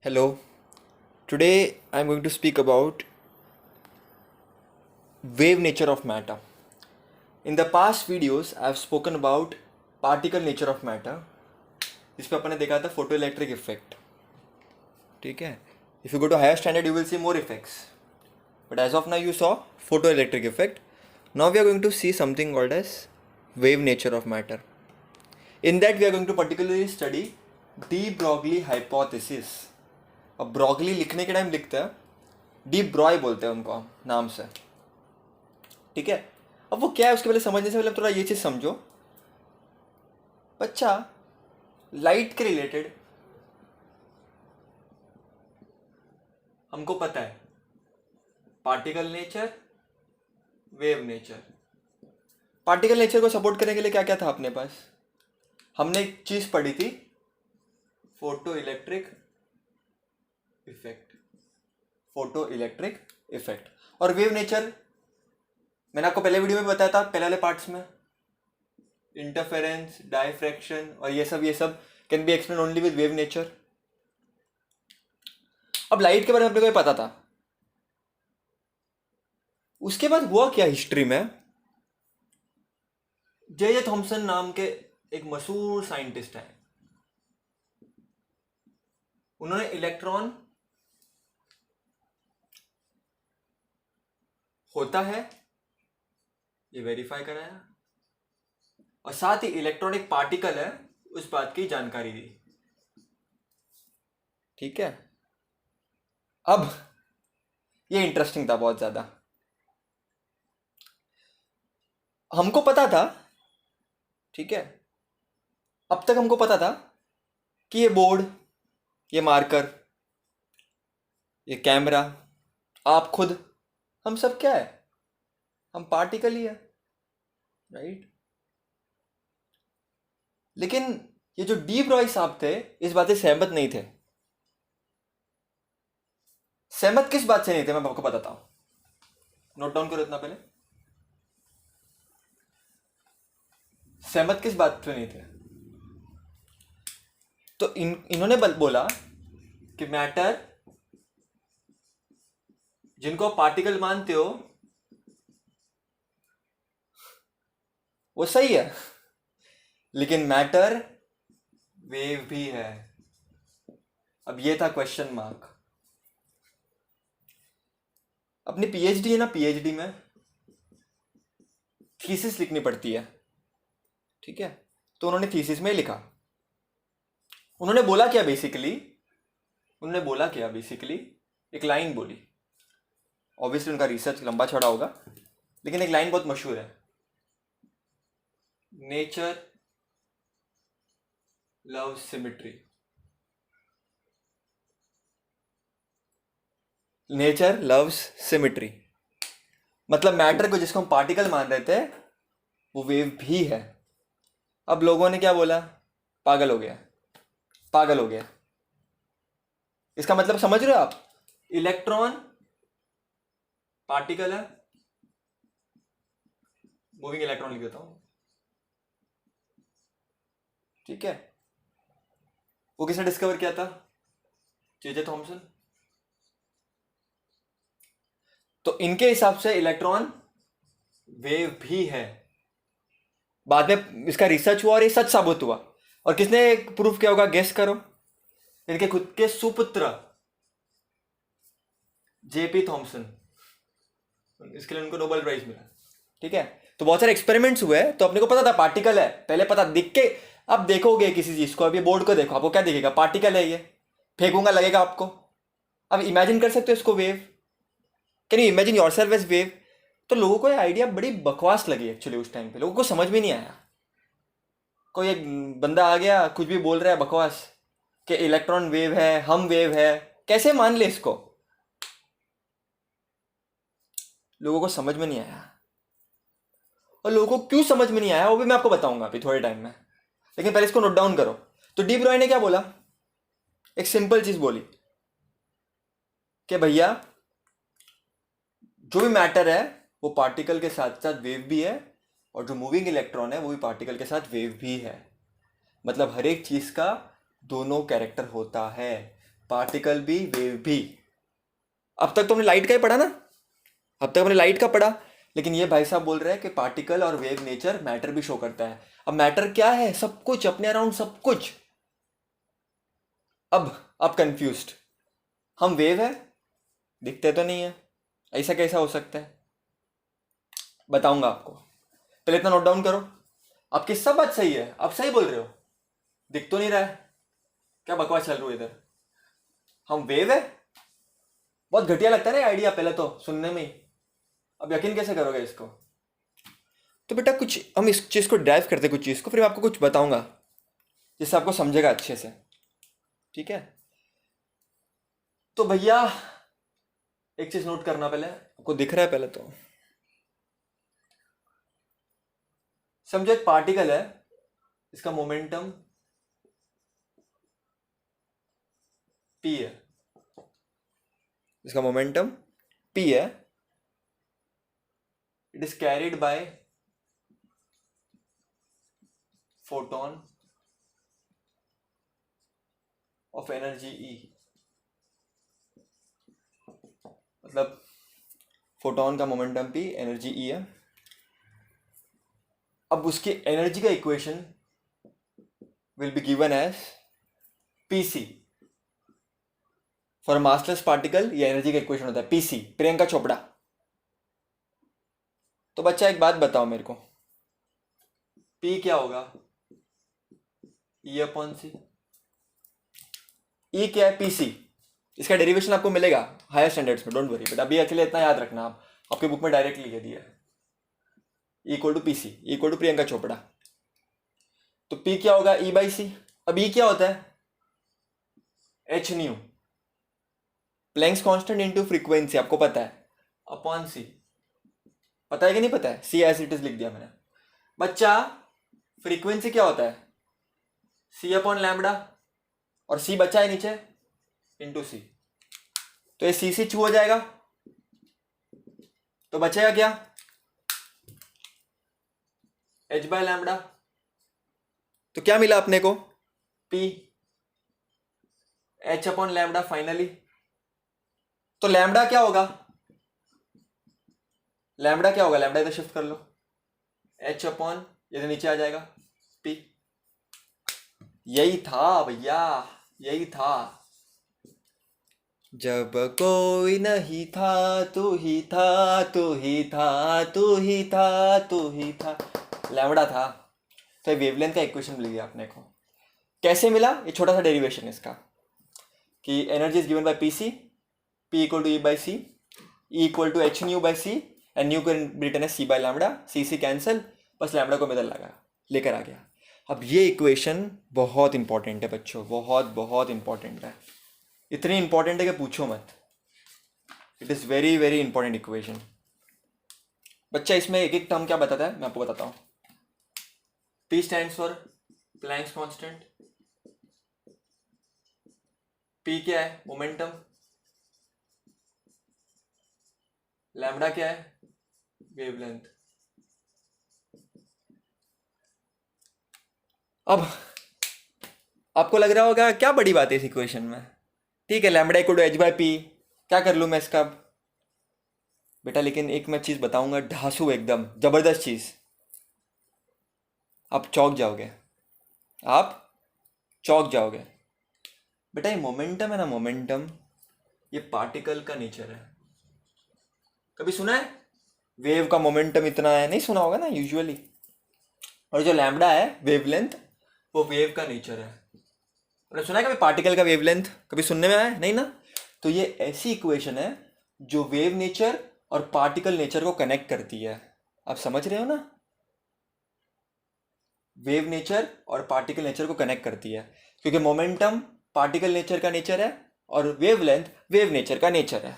Hello, today I'm going to speak about wave nature of matter. In the past videos, I've spoken about particle nature of matter, जिस पे अपन ने देखा था photo electric effect. ठीक है. If you go to higher standard, you will see more effects. But as of now, you saw photoelectric effect. Now we are going to see something called as wave nature of matter. In that, we are going to particularly study de Broglie hypothesis. अब Broglie लिखने के time लिखते हैं D Broglie बोलते हैं उनको हम नाम से. ठीक है. अब वो क्या है उसके पहले समझने से पहले थोड़ा ये चीज़ समझो. बच्चा, लाइट के रिलेटेड हमको पता है particle nature, wave nature. Particle nature को सपोर्ट करने के लिए क्या क्या था अपने पास? हमने एक चीज़ पढ़ी थी, photo electric effect. Photo electric effect. और वेव नेचर मैंने आपको पहले वीडियो में बताया था, पहले वाले पार्ट्स में. इंटरफेरेंस, डायफ्रैक्शन और ये सब can be explain only with wave nature. अब लाइट के बारे में अपने को पता था. उसके बाद हुआ क्या हिस्ट्री में? जे थॉमसन नाम के एक मशहूर साइंटिस्ट है, उन्होंने इलेक्ट्रॉन होता है ये वेरीफाई कराया और साथ ही इलेक्ट्रॉन एक पार्टिकल है उस बात की जानकारी दी. ठीक है. अब ये इंटरेस्टिंग था बहुत ज्यादा. हमको पता था, ठीक है, अब तक हमको पता था कि ये बोर्ड, ये मार्कर, ये कैमरा, आप खुद, हम सब क्या है? हम पार्टिकल ही है, राइट? लेकिन ये जो डी ब्रॉय साहब थे इस बात से सहमत नहीं थे. सहमत किस बात से नहीं थे मैं आपको बताता हूं. नोट डाउन करो इतना पहले. सहमत किस बात पे नहीं थे? तो इन्होंने बोला कि मैटर जिनको पार्टिकल मानते हो वो सही है, लेकिन मैटर वेव भी है. अब ये था क्वेश्चन मार्क. अपनी पीएचडी है ना, पीएचडी में थीसिस लिखनी पड़ती है. ठीक है. तो उन्होंने थीसिस में लिखा. उन्होंने बोला क्या बेसिकली एक लाइन बोली. ऑब्वियसली उनका रिसर्च लंबा चौड़ा होगा, लेकिन एक लाइन बहुत मशहूर है, nature loves symmetry. Nature loves symmetry मतलब मैटर को जिसको हम पार्टिकल मान रहे थे वो वेव भी है. अब लोगों ने क्या बोला? पागल हो गया. इसका मतलब समझ रहे हो आप? इलेक्ट्रॉन पार्टिकल है, मूविंग इलेक्ट्रॉन लिख देता हूं. ठीक है. वो किसने डिस्कवर किया था? J Thomson. तो इनके हिसाब से इलेक्ट्रॉन वेव भी है. बाद में इसका रिसर्च हुआ और ये सच साबित हुआ. और किसने प्रूफ किया होगा? गेस करो. इनके खुद के सुपुत्र जेपी थॉमसन. इसके लिए उनको नोबेल प्राइज मिला. ठीक है. तो बहुत सारे एक्सपेरिमेंट्स हुए. तो अपने को पता था पार्टिकल है, पहले पता दिख के. अब देखोगे किसी चीज को, अब ये बोर्ड को देखो, आपको क्या दिखेगा? पार्टिकल है. ये फेंकूंगा लगेगा आपको. अब इमेजिन कर सकते हो इसको wave. Can you imagine yourself as wave? तो लोगों को ये आइडिया बड़ी बकवास लगी एक्चुअली. उस टाइम पे लोगों को समझ में नहीं आया. कोई एक बंदा आ गया कुछ भी बोल रहा है बकवास कि इलेक्ट्रॉन वेव है, हम वेव है. कैसे मान ले इसको? लोगों को समझ में नहीं आया. और लोगों को क्यों समझ में नहीं आया वो भी मैं आपको बताऊंगा अभी थोड़े टाइम में. लेकिन पहले इसको नोट डाउन करो. तो डी ब्रॉय ने क्या बोला? एक सिंपल चीज बोली कि भैया जो भी मैटर है वो पार्टिकल के साथ साथ वेव भी है, और जो मूविंग इलेक्ट्रॉन है वो भी पार्टिकल के साथ वेव भी है. मतलब हर एक चीज का दोनों कैरेक्टर होता है. पार्टिकल भी, वेव भी। अब तक तो हमने लाइट का ही पढ़ा ना, अब तक हमने लाइट का पढ़ा, लेकिन ये भाई साहब बोल रहे हैं कि पार्टिकल और वेव नेचर मैटर भी शो करता है। अब मैटर क्या है? सब कुछ, अपने अराउंड सब कुछ। अब कंफ्यूज्ड, हम वेव है, दिखते तो नहीं है, ऐसा कैसा हो सकता है? बताऊंगा आपको, पहले इतना नोट डाउन करो। आपकी सब बात सही है, आप सही बोल रहे हो, दिख तो नहीं रहा है, क्या बकवास चल रही है इधर? हम वेव है, बहुत घटिया लगता है ना आइडिया पहले तो सुनने में ही, अब यकीन कैसे करोगे इसको? तो बेटा कुछ हम इस चीज़ को ड्राइव करते, कुछ चीज़ को, फिर मैं आपको कुछ बताऊंगा जिससे आपको समझेगा अच्छे से, ठीक है? तो भैया एक चीज़ नोट करना, पहले आपको दिख रहा है, पहले तो समझो एक पार्टिकल है, इसका मोमेंटम p है, इसका मोमेंटम p है, it is carried by photon of energy E, मतलब फोटोन का मोमेंटम p, एनर्जी E है। अब उसकी एनर्जी का equation will be given as pc। For massless particle ये एनर्जी का इक्वेशन होता है pc, प्रियंका चोपड़ा। तो बच्चा एक बात बताओ मेरे को, p क्या होगा? E अपॉन सी। E क्या है? pc। इसका डेरिवेशन आपको मिलेगा हायर स्टैंडर्ड्स में, डोंट वरी, बट अभी एक्चुअली इतना याद रखना, आप आपके बुक में डायरेक्टली लिख दिया है, equal to pc, equal to Priyanka Chopra. तो p क्या होगा? E by C. अब E क्या होता है? h nu, Planck's constant into frequency, आपको पता है, अपॉन सी। पता है कि नहीं पता है? सी एज इट इज लिख दिया मैंने। बच्चा फ्रीक्वेंसी क्या होता है? सी अपॉन लैम्बडा, और सी बचा है नीचे, इंटू सी। तो ये सी छू हो जाएगा, तो बचेगा क्या? H by lambda. तो क्या मिला अपने को? P H upon lambda finally. तो लैम्बडा क्या होगा? लैम्बडा क्या होगा? लैम्बडा इधर शिफ्ट कर लो, एच अपॉन इधर नीचे आ जाएगा पी। यही था भैया, यही था। जब कोई नहीं था, तू ही था, तू ही था, तू ही था, तू ही था, लैम्बडा था। तो वेवलेंथ का इक्वेशन मिल गया अपने को। कैसे मिला? ये छोटा सा डेरिवेशन इसका, कि energy is given by P C, P equal to E by C, E equal to H nu by C, and nu को रिटर्न है C by lambda, C cancel, बस लैम्बडा को मिडल लगा, लेकर आ गया। अब ये इक्वेशन बहुत इंपॉर्टेंट है बच्चों, बहुत बहुत इंपॉर्टेंट है, इतनी इंपॉर्टेंट है कि पूछो मत। It is very very important equation. बच्चा इसमें एक एक टर्म क्या बताता है मैं आपको बताता हूँ। P stands for Planck's constant, P क्या है? मोमेंटम। लैम्बडा क्या है? वेवलेंथ। अब आपको लग रहा होगा क्या बड़ी बात है इस इक्वेशन में, ठीक है, lambda equal to H by P, क्या कर लूँ मैं इसका? बेटा लेकिन एक मैं चीज़ बताऊंगा, ढांसू एकदम जबरदस्त चीज़, आप चौंक जाओगे, आप चौंक जाओगे। बेटा ये मोमेंटम है ना, मोमेंटम, ये पार्टिकल का नेचर है। कभी सुना है वेव का मोमेंटम इतना है? नहीं सुना होगा ना यूजुअली। और जो लैम्बडा है वेवलेंथ, वो वेव का नेचर है। आपने सुना है कभी पार्टिकल का वेवलेंथ? कभी सुनने में आया? नहीं ना। तो ये ऐसी इक्वेशन है जो वेव नेचर और पार्टिकल नेचर को कनेक्ट करती है। आप समझ रहे हो ना? वेव नेचर और पार्टिकल नेचर को कनेक्ट करती है, क्योंकि मोमेंटम पार्टिकल नेचर का नेचर है और वेवलेंथ वेव नेचर का नेचर है।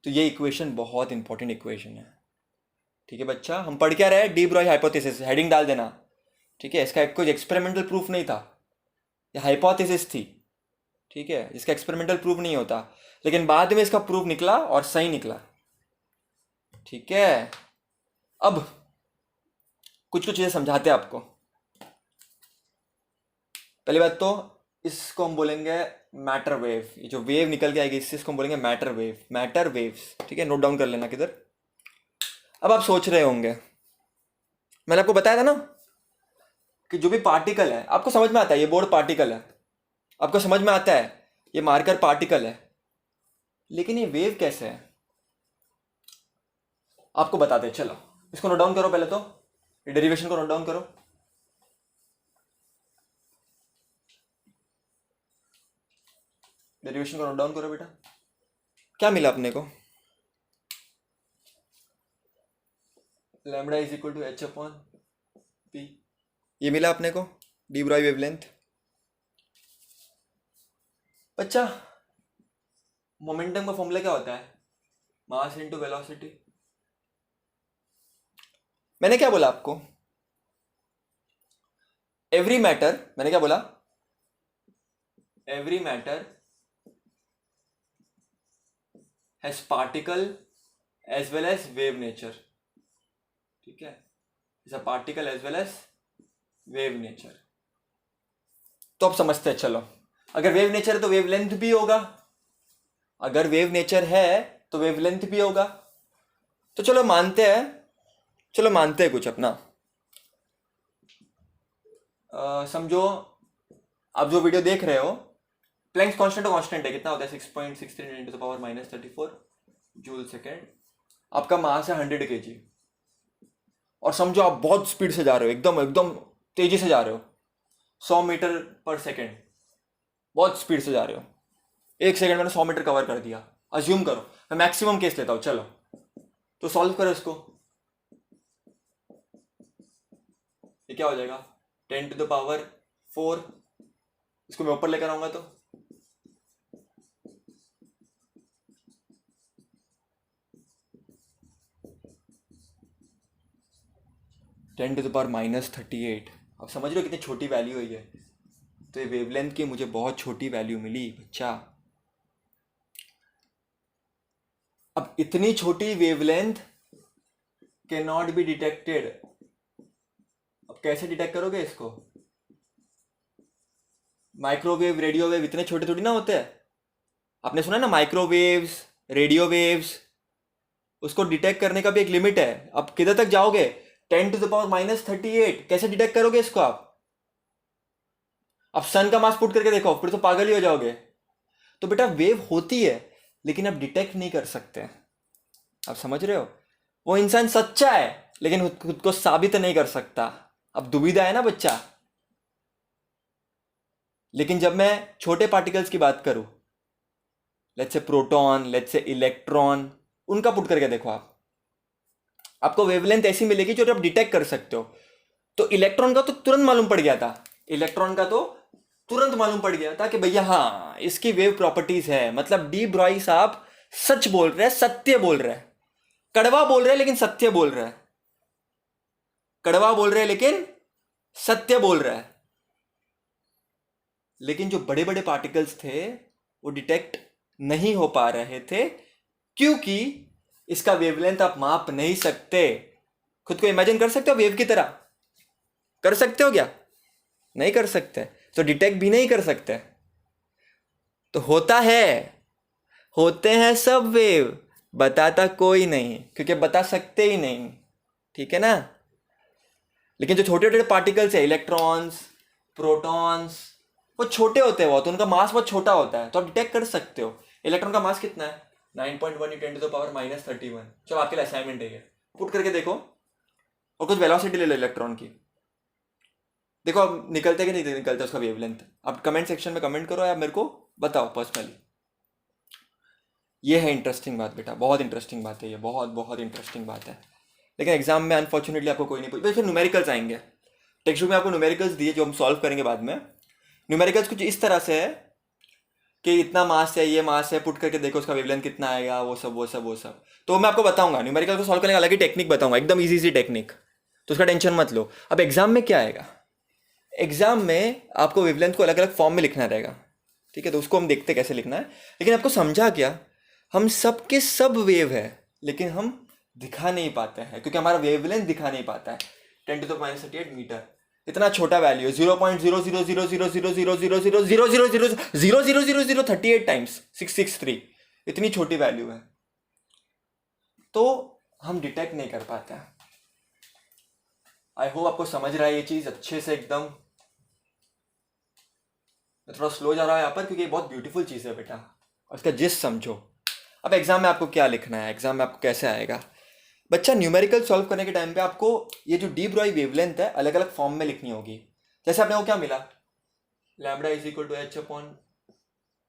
तो ये इक्वेशन बहुत इंपॉर्टेंट इक्वेशन है, ठीक है बच्चा। हम पढ़ क्या रहे? डी ब्रॉय हाइपोथेसिस, हेडिंग डाल देना, ठीक है। इसका कोई एक्सपेरिमेंटल प्रूफ नहीं था, ये हाइपोथेसिस थी, ठीक है, जिसका एक्सपेरिमेंटल प्रूफ नहीं होता, लेकिन बाद में इसका प्रूफ निकला और सही निकला, ठीक है। अब कुछ कुछ चीज़ें समझाते हैं आपको। पहली बात तो इसको हम बोलेंगे मैटर वेव, ये जो वेव निकल के आएगी इसको हम बोलेंगे मैटर वेव, मैटर वेव्स, ठीक है, नोट डाउन कर लेना किधर। अब आप सोच रहे होंगे, मैंने आपको बताया था ना कि जो भी पार्टिकल है, आपको समझ में आता है ये बोर्ड पार्टिकल है, आपको समझ में आता है ये मार्कर पार्टिकल है, लेकिन ये वेव कैसे है आपको बताते हैं। चलो इसको नोट डाउन करो, पहले तो डेरिवेशन को नोट डाउन करो। डेरिवेशन को नोट डाउन करो बेटा। क्या मिला अपने को, lambda is equal to H upon P, ये मिला अपने को, डी ब्रॉय वेवलेंथ। बच्चा मोमेंटम का फॉर्मूला क्या होता है, मास इनटू वेलोसिटी। मैंने क्या बोला आपको, एवरी मैटर, मैंने क्या बोला, every matter has particle as well as wave nature, ठीक है, is a particle as well as wave nature. तो अब समझते हैं, चलो अगर वेव नेचर है तो वेवलेंथ भी होगा, अगर वेव नेचर है तो वेवलेंथ भी होगा। तो चलो मानते हैं, चलो मानते हैं कुछ अपना, समझो आप जो वीडियो देख रहे हो, प्लैंक्स कांस्टेंट तो कांस्टेंट है, कितना होता है 6.63 × 10⁻³ जूल सेकेंड। आपका मास है 100 kg, और समझो आप बहुत स्पीड से जा रहे हो, एकदम एकदम तेजी से जा रहे हो, 100 मीटर पर सेकेंड, बहुत स्पीड से जा रहे हो, 1 सेकेंड मैंने 100 मीटर कवर कर दिया, अज्यूम करो, मैं मैक्सिमम केस लेता हूँ। चलो तो सॉल्व करो इसको, ये क्या हो जाएगा 10⁴, इसको मैं ऊपर लेकर आऊंगा तो 10⁻38। अब समझ रहे हो कितनी छोटी वैल्यू हुई है, तो ये वेवलेंथ की मुझे बहुत छोटी वैल्यू मिली बच्चा। अब इतनी छोटी wavelength can not be detected, अब कैसे डिटेक्ट करोगे इसको, माइक्रोवेव रेडियो वेव इतने छोटे थोड़ी ना होते हैं, आपने सुना ना माइक्रोवेव्स रेडियो वेव्स, उसको डिटेक्ट करने का भी एक लिमिट है। अब किधर तक जाओगे, 10⁻38, कैसे डिटेक्ट करोगे इसको आप सन का मास पुट करके देखो, फिर तो पागल ही हो जाओगे। तो बेटा वेव होती है लेकिन आप डिटेक्ट नहीं कर सकते, आप समझ रहे हो, वो इंसान सच्चा है लेकिन खुद को साबित नहीं कर सकता। अब दुविधा है ना बच्चा। लेकिन जब मैं छोटे पार्टिकल्स की बात करूं, let's say proton, let's say electron, उनका पुट करके देखो आपको वेवलेंथ ऐसी मिलेगी जो आप डिटेक्ट कर सकते हो। तो इलेक्ट्रॉन का तो तुरंत मालूम पड़ गया था, इलेक्ट्रॉन का तो तुरंत मालूम पड़ गया था कि भैया हाँ इसकी वेव प्रॉपर्टीज है, मतलब डी ब्रॉय साहब सच बोल रहे हैं, सत्य बोल रहे हैं, कड़वा बोल रहे हैं लेकिन सत्य बोल रहे हैं, कड़वा बोल रहे हैं लेकिन सत्य बोल रहा है। लेकिन जो बड़े बड़े पार्टिकल्स थे वो डिटेक्ट नहीं हो पा रहे थे, क्योंकि इसका वेवलेंथ आप माप नहीं सकते। खुद को इमेजिन कर सकते हो वेव की तरह, कर सकते हो क्या, नहीं कर सकते, तो डिटेक्ट भी नहीं कर सकते। तो होता है, होते हैं सब वेव, बताता कोई नहीं क्योंकि बता सकते ही नहीं, ठीक है ना। लेकिन जो छोटे छोटे पार्टिकल्स है, इलेक्ट्रॉन्स, प्रोटॉन्स, वो छोटे होते हैं, वो तो उनका मास बहुत छोटा होता है, तो आप डिटेक्ट कर सकते हो। इलेक्ट्रॉन का मास कितना है 9.1 × 10⁻³ चलो आपके लिए असाइनमेंट है, पुट करके देखो, और कुछ वेलोसिटी ले लो इलेक्ट्रॉन की, देखो अब निकलते कि नहीं निकलते उसका वेवलेंथ। आप कमेंट सेक्शन में कमेंट करो या मेरे को बताओ पर्सनली। ये है इंटरेस्टिंग बात बेटा, बहुत इंटरेस्टिंग बात है ये, बहुत बहुत इंटरेस्टिंग बात है। लेकिन एग्जाम में अनफॉर्चुनेटली आपको कोई नहीं पूछ, फिर न्यूमेरिकल्स आएंगे, टेक्स्ट बुक में आपको न्यूमेरिकल्स दिए जो हम सॉल्व करेंगे बाद में। न्यूमेरिकल्स कुछ इस तरह से है कि इतना मास है, ये मास है, पुट करके देखो उसका वेवलेंथ कितना आएगा, वो सब वो सब वो सब, तो मैं आपको बताऊंगा न्यूमेरिकल को सॉल्व करने का अलग ही टेक्निक बताऊंगा, एकदम इजी सी टेक्निक, तो उसका टेंशन मत लो। अब एग्जाम में क्या आएगा, एग्जाम में आपको वेवलेंथ को अलग अलग फॉर्म में लिखना रहेगा, ठीक है, तो उसको हम देखते कैसे लिखना है। लेकिन आपको समझा क्या, हम सब के सब वेव है लेकिन हम दिखा नहीं पाते हैं, क्योंकि हमारा वेवलेंथ दिखा नहीं पाता है 10⁻38 मीटर। इतना छोटा वैल्यू है, 0.00000000000000038 टाइम्स 663, इतनी छोटी वैल्यू है, तो हम डिटेक्ट नहीं कर पाते हैं। आई होप आपको समझ रहा है ये चीज अच्छे से एकदम। मैं थोड़ा स्लो जा रहा हूँ यहाँ पर क्योंकि ये बहुत ब्यूटीफुल चीज है बेटा, और इसका जिस समझो। अब एग्जाम में आपको क्या लिखना है, एग्जाम में आपको कैसे आएगा बच्चा, न्यूमेरिकल सॉल्व करने के टाइम पे आपको ये जो डी ब्रॉय वेवलेंथ है अलग अलग फॉर्म में लिखनी होगी। जैसे आपने को क्या मिला, lambda is equal to H upon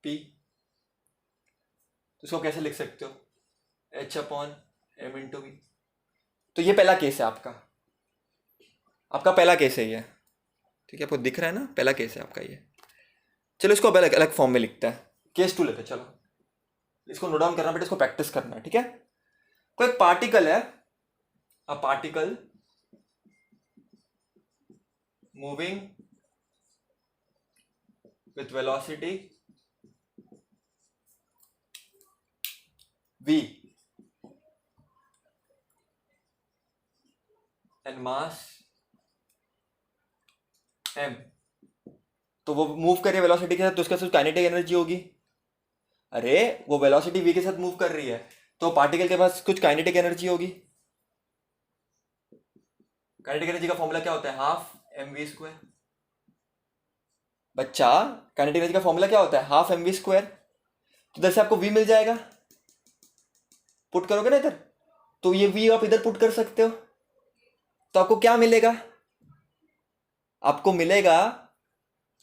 P, तो इसको कैसे लिख सकते हो, H upon M into V. तो ये पहला केस है आपका पहला केस है ये, ठीक है, आपको दिख रहा है ना, पहला केस है आपका ये। चलो इसको अलग अलग फॉर्म में लिखता है, केस 2 लेते हैं। चलो इसको नोट डाउन करना बेटा, इसको प्रैक्टिस करना है, ठीक है। कोई पार्टिकल है, a particle moving with velocity v and mass m, तो वो मूव कर रही है वेलोसिटी के साथ, तो उसके साथ काइनेटिक एनर्जी होगी। अरे वो वेलोसिटी v के साथ मूव कर रही है तो पार्टिकल के पास कुछ काइनेटिक एनर्जी होगी। काइनेटिक एनर्जी का फॉर्मूला क्या होता है, हाफ एम वी स्क्वायर। बच्चा काइनेटिक एनर्जी का फॉर्मूला क्या होता है, हाफ एम वी स्क्वायर। तो इधर से आपको v मिल जाएगा, पुट करोगे ना इधर, तो ये v आप इधर पुट कर सकते हो, तो आपको क्या मिलेगा, आपको मिलेगा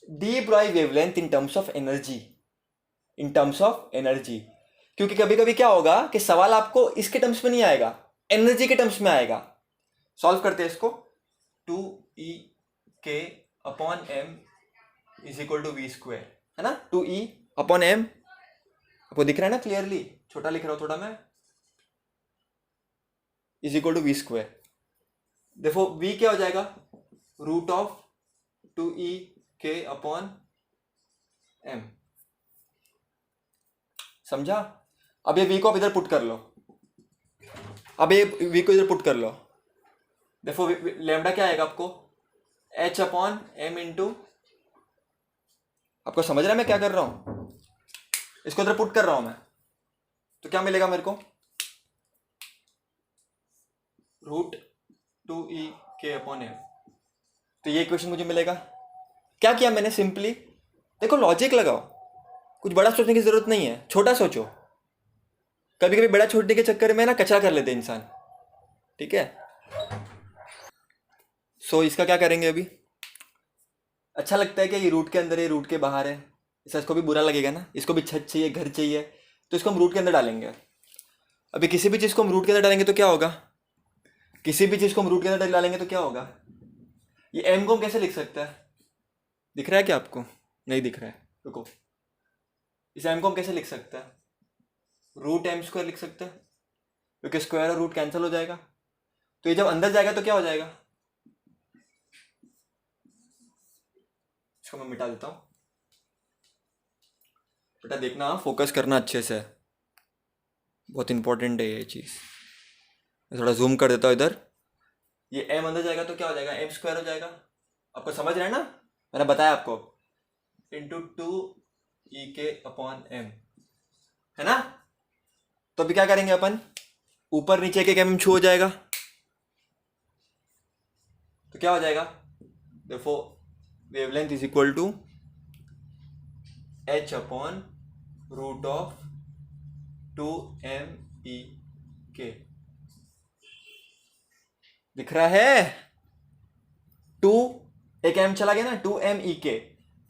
D Broglie wavelength in terms of energy, in terms of energy. क्योंकि कभी कभी क्या होगा कि सवाल आपको इसके टर्म्स में नहीं आएगा, एनर्जी के टर्म्स में आएगा। सॉल्व करते हैं इसको, 2e k upon m is equal to V square, है ना, 2e अपॉन m, आपको दिख रहा है ना क्लियरली, छोटा लिख रहा हूं थोड़ा मैं, is equal to V square. देखो v क्या हो जाएगा, root of 2e k upon m, समझा। अब ये v को आप इधर पुट कर लो, अब ये v को इधर पुट कर लो, देखो लैम्बडा क्या आएगा आपको, h अपॉन m इंटू, आपको समझ रहा है मैं क्या कर रहा हूं, इसको इधर पुट कर रहा हूं मैं, तो क्या मिलेगा मेरे को, root 2e k upon m। तो ये इक्वेशन मुझे मिलेगा। क्या किया मैंने, सिंपली देखो लॉजिक लगाओ, कुछ बड़ा सोचने की जरूरत नहीं है, छोटा सोचो। कभी कभी बड़ा छोड़ने के चक्कर में ना कचरा कर लेते इंसान, ठीक है। सो इसका क्या करेंगे अभी, अच्छा लगता है कि ये रूट के अंदर है, रूट के बाहर है, इसको भी बुरा लगेगा ना, इसको भी छत चाहिए, घर चाहिए, तो इसको हम रूट के अंदर डालेंगे। अभी किसी भी चीज़ को हम रूट के अंदर डालेंगे तो क्या होगा, किसी भी चीज़ को हम रूट के अंदर डालेंगे तो क्या होगा, ये m को हम कैसे लिख सकते हैं, दिख रहा है क्या आपको, नहीं दिख रहा है, रुको, इस m को हम कैसे लिख सकते हैं, रूट m स्क्वायर लिख सकते हैं, क्योंकि स्क्वायर और रूट कैंसिल हो जाएगा। तो ये जब अंदर जाएगा तो क्या हो जाएगा, इसको मैं मिटा देता हूं, बेटा देखना, फोकस करना अच्छे से, बहुत इंपॉर्टेंट है ये चीज़। मैं थोड़ा जूम कर देता हूँ इधर, ये m अंदर जाएगा तो क्या हो जाएगा, m स्क्वायर हो जाएगा। आपको समझ रहा है ना, मैंने बताया आपको, into 2e k upon m, है ना। तो अभी क्या करेंगे अपन, ऊपर नीचे के m छू हो जाएगा, तो क्या हो जाएगा, देखो wavelength is equal to h upon root of 2m e k, दिख रहा है, 2 एक m चला गया ना, 2m e k,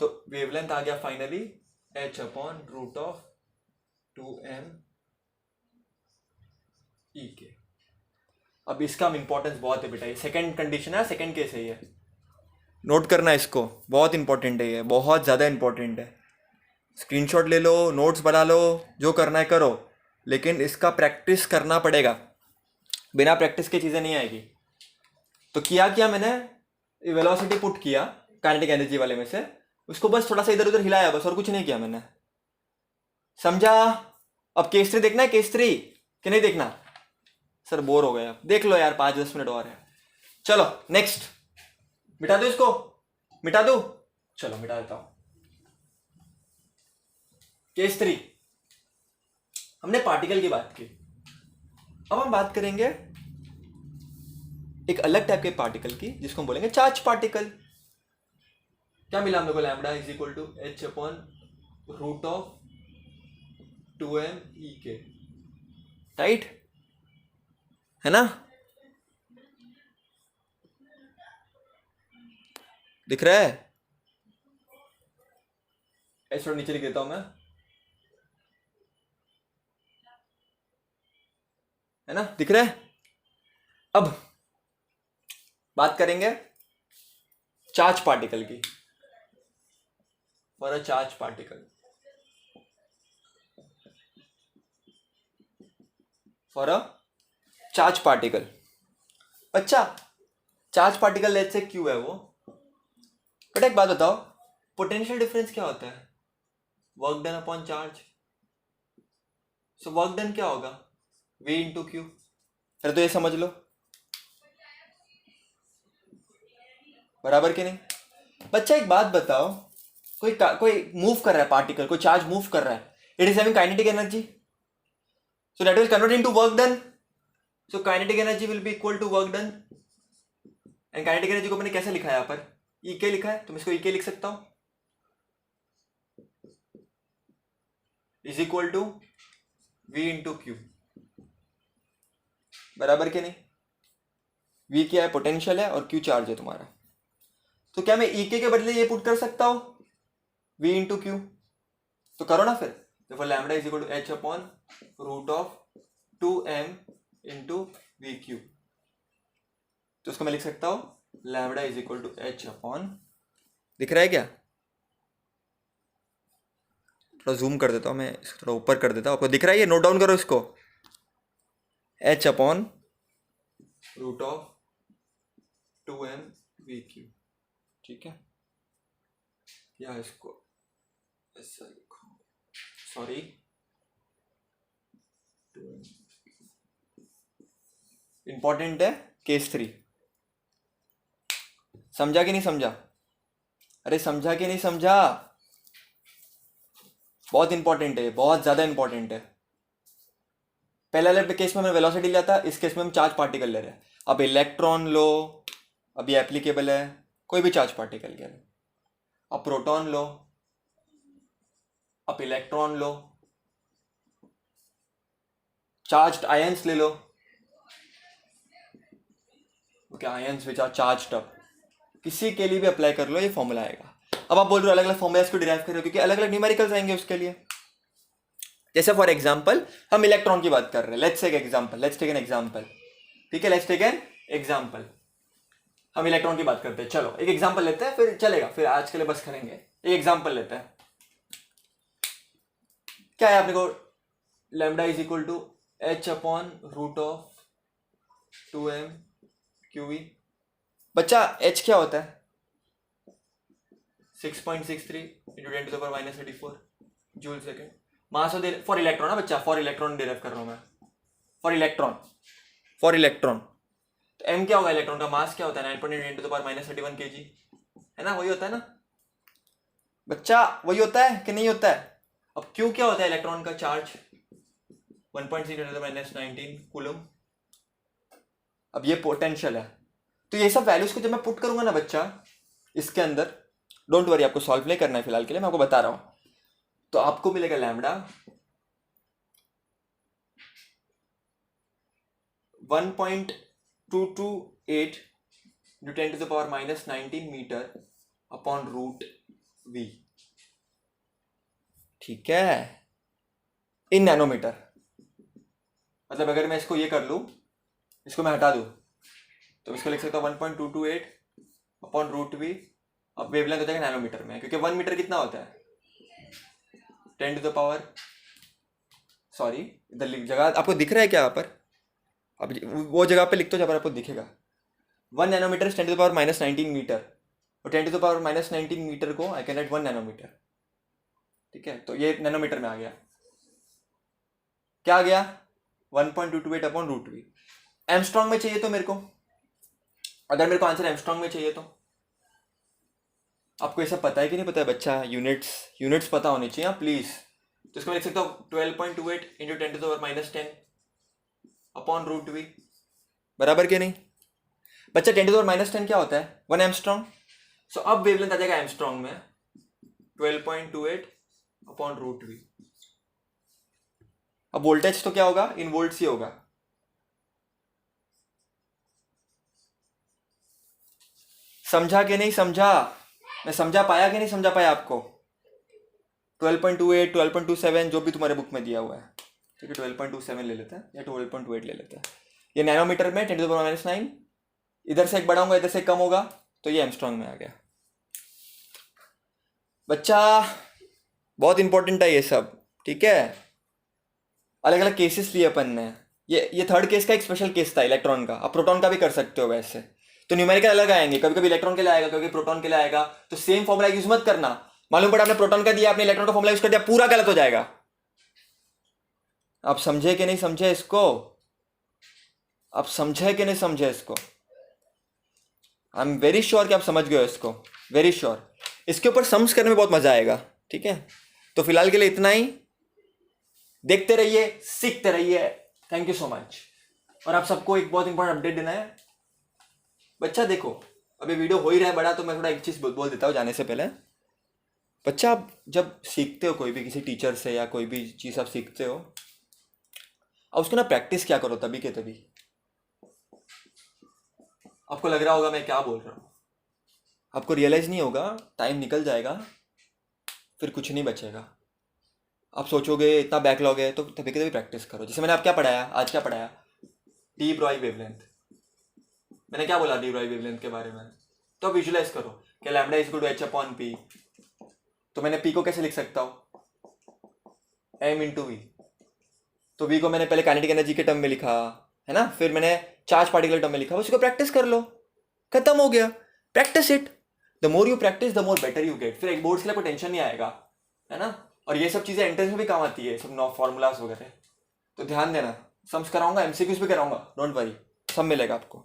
तो वेवलेंथ आ गया finally h upon root of 2m e k। अब इसका इंपॉर्टेंस बहुत है बेटा, ये सेकंड कंडीशन है, सेकंड केस है, ये नोट करना है इसको, बहुत इंपॉर्टेंट है ये, बहुत ज़्यादा इंपॉर्टेंट है। स्क्रीनशॉट ले लो, नोट्स बना लो, जो करना है करो, लेकिन इसका प्रैक्टिस करना पड़ेगा, बिना प्रैक्टिस के चीज़ें नहीं आएगी। तो क्या मैंने वेलोसिटी पुट किया काइनेटिक एनर्जी वाले में से, उसको बस थोड़ा सा इधर उधर हिलाया बस, और कुछ नहीं किया मैंने, समझा। अब केस 3 देखना है, केस 3 कि नहीं देखना, सर बोर हो गया, देख लो यार, 5-10 मिनट और है। चलो नेक्स्ट, मिटा दो इसको, मिटा दो, चलो मिटा देता हूं। केस 3 हमने पार्टिकल की बात की, अब हम बात करेंगे एक अलग टाइप के पार्टिकल की जिसको हम बोलेंगे चार्ज पार्टिकल। क्या मिला हम लोग को, lambda is equal to H upon root of 2m E K, right है ना, दिख रहा है? एच थोड़ा नीचे लिख देता हूं मैं, है ना, दिख रहा है? अब बात करेंगे चार्ज पार्टिकल की। For a charge particle, for a charge particle, अच्छा charge particle let's say Q है वो, बट एक बात बताओ, पोटेंशियल डिफरेंस क्या होता है? Work done upon charge. So work done क्या होगा? V into Q. फिर तो ये समझ लो, बराबर कि नहीं? बच्चा एक बात बताओ, कोई मूव कर रहा है पार्टिकल, कोई चार्ज मूव कर रहा है, it is having kinetic energy, so that will convert into work done, so kinetic energy will be equal to work done. And kinetic energy को मैंने कैसे लिखा है यहाँ पर? ई के लिखा है, तो मैं इसको ई के लिख सकता हूं, is equal to V into Q, बराबर के नहीं? वी क्या है? पोटेंशियल है, और क्यू चार्ज है तुम्हारा, तो क्या मैं ई के बदले ये पुट कर सकता हूं वी इंटू क्यू? तो करो ना फिर, देखो lambda is equal to H upon root of 2m into V Q, तो उसको मैं लिख सकता हूं lambda is equal to H upon, दिख रहा है क्या? थोड़ा जूम कर देता हूँ मैं, इसको थोड़ा ऊपर कर देता हूँ, आपको दिख रहा है ये? नोट डाउन करो इसको, h upon root of 2m V Q, ठीक है, या इसको ऐसा लिखो, सॉरी, इंपॉर्टेंट है केस 3, समझा कि नहीं समझा? अरे समझा कि नहीं समझा? बहुत इंपॉर्टेंट है, बहुत ज्यादा इंपॉर्टेंट है। पहले वाले केस में हमने वेलोसिटी लिया था, इस केस में हम चार्ज पार्टिकल ले रहे हैं। अब इलेक्ट्रॉन लो, अभी एप्लीकेबल है, कोई भी चार्ज पार्टिकल के लिए। अब प्रोटॉन लो, अब इलेक्ट्रॉन लो, चार्ज्ड आयंस ले लो, okay, ions which are charged up, किसी के लिए भी अप्लाई कर लो, ये फॉर्मूला आएगा। अब आप बोल रहे हो अलग अलग फॉर्मूलाज को डिराइव कर रहे हो, क्योंकि अलग अलग न्यूमेरिकल्स आएंगे उसके लिए। जैसे फॉर एग्जांपल हम इलेक्ट्रॉन की बात कर रहे हैं, let's take example, let's take an example, ठीक है, लेट्स टेक एन एग्जांपल, हम इलेक्ट्रॉन की बात करते हैं। चलो एक एग्जांपल लेते हैं, फिर चलेगा, फिर आज के लिए बस करेंगे। एक एग्जांपल लेते हैं, क्या है अपने को, lambda is equal to H upon root of 2m क्यूवी। बच्चा एच क्या होता है? 6.63 into 10 to the power minus 34 joule second mass of for electron ना बच्चा, फॉर इलेक्ट्रॉन डिराइव कर रहा हूं मैं, फॉर इलेक्ट्रॉन, फॉर इलेक्ट्रॉन। तो एम क्या होगा? इलेक्ट्रॉन का मास क्या होता है? 9.8 to the power minus 31 kg, है ना, वही होता है ना बच्चा, वही होता है कि नहीं होता है? अब क्यू क्या होता है? इलेक्ट्रॉन का charge 1.6 to the minus 19 coulomb. अब ये पोटेंशियल है, तो ये सब वैल्यूज को जब मैं पुट करूंगा ना बच्चा इसके अंदर, डोंट वरी, आपको सॉल्व नहीं करना है फिलहाल के लिए, मैं आपको बता रहा हूं, तो आपको मिलेगा lambda 1.228 into 10 to the power minus 19 metre upon root V, ठीक है, इन नैनोमीटर। मतलब अगर मैं इसको ये कर लूं, इसको मैं हटा दूं, तो इसको लिख सकता हूं 1.228 अपॉन रूट वी। अब वेवलेंथ हो जाएगा नैनोमीटर में, क्योंकि 1 मीटर कितना होता है? 10 टू द पावर, सॉरी इधर जगह आपको दिख रहा है क्या यहाँ पर? अब वो जगह पे लिख दो जहाँ पर आपको दिखेगा। 1 nanometre 10 to the power minus 19 metre, और 10 to the power minus 19 metre को आई कैन राइट 1 नैनोमीटर, ठीक है, तो ये नैनोमीटर में आ गया। क्या आ गया? 1.228 अपॉन रूट वी। एमस्ट्रॉन्ग में चाहिए तो मेरे को, अगर मेरे को आंसर एमस्ट्रॉन्ग में चाहिए तो आपको ये सब पता है कि नहीं पता है बच्चा? यूनिट्स पता होनी चाहिए प्लीज। तो इसको मैं लिख सकता हूँ 12.28 इंटू 10⁻⁻10 अपॉन रूट वी, बराबर के नहीं? बच्चा 10⁻10 क्या होता है? 1 एंगस्ट्रॉम। सो अब वेवलेंथ आ जाएगा एंगस्ट्रॉम में 12.28 अपॉन रूट वी। अब वोल्टेज तो क्या होगा? इन वोल्ट्स ही होगा। समझा कि नहीं समझा? मैं समझा पाया कि नहीं समझा पाया आपको? 12.28 12.27 जो भी तुम्हारे बुक में दिया हुआ है, ठीक है 12.27 ले लेते हैं या 12.28 ले लेते हैं। ये नैनोमीटर में 10⁻⁹, इधर से एक बढ़ाऊंगा इधर से एक कम होगा तो ये एंगस्ट्रॉम में आ गया। बच्चा बहुत इंपॉर्टेंट है ये सब, ठीक है? अलग अलग केसेस लिए अपन ने। ये थर्ड केस का एक स्पेशल केस था इलेक्ट्रॉन का। अब प्रोटॉन का भी कर सकते हो वैसे। तो न्यूमेरिकल अलग आएंगे, कभी कभी इलेक्ट्रॉन के लिए आएगा, कभी प्रोटॉन के लिए आएगा। तो सेम फॉर्मूला यूज मत करना। मालूम पड़ा आपने प्रोटॉन का दिया, आपने इलेक्ट्रॉन का फॉर्मूला यूज कर दिया, पूरा गलत हो जाएगा। आप समझे कि नहीं समझे इसको? आप समझे कि नहीं समझे इसको? आई एम वेरी श्योर कि आप समझ गए हो इसको, वेरी श्योर। इसके ऊपर सम्स करने में बहुत मजा आएगा, ठीक है? तो फिलहाल के लिए इतना ही। देखते रहिए, सीखते रहिए। Thank you so much. और आप सबको एक बहुत इंपॉर्टेंट अपडेट देना है। बच्चा देखो, अभी वीडियो हो ही रहा है बड़ा, तो मैं थोड़ा एक चीज बोल देता हूँ जाने से पहले। बच्चा आप जब सीखते हो कोई भी किसी टीचर से या कोई भी चीज़ आप सीखते हो, अब उसको ना प्रैक्टिस क्या करो तभी के तभी। आपको लग रहा होगा मैं क्या बोल रहा हूँ, आपको रियलाइज नहीं होगा, टाइम निकल जाएगा, फिर कुछ नहीं बचेगा। आप सोचोगे इतना बैकलॉग है, तो तभी के तभी प्रैक्टिस करो। जैसे मैंने आप क्या पढ़ाया आज, क्या पढ़ाया? D Broglie wavelength. मैंने क्या बोला डी ब्रॉय वेवलेंथ के बारे में? तो विजुलाइज करो कि lambda is equal to H upon P. तो मैंने पी को कैसे लिख सकता हूँ? M into V. तो वी को मैंने पहले काइनेटिक एनर्जी के टर्म में लिखा है ना, फिर मैंने चार्ज पार्टिकल टर्म में लिखा। उसको प्रैक्टिस कर लो, खत्म हो गया। Practice it. The more you practice the more better you get. फिर एक बोर्ड्स के लिए कोई टेंशन नहीं आएगा, है ना? और ये सब चीजें एंट्रेंस में भी काम आती है, सब नौ फॉर्मूलाज वगैरह। तो ध्यान देना, सम्स कराऊंगा, एमसीक्यूज भी कराऊंगा, डोंट वरी, सब मिलेगा आपको।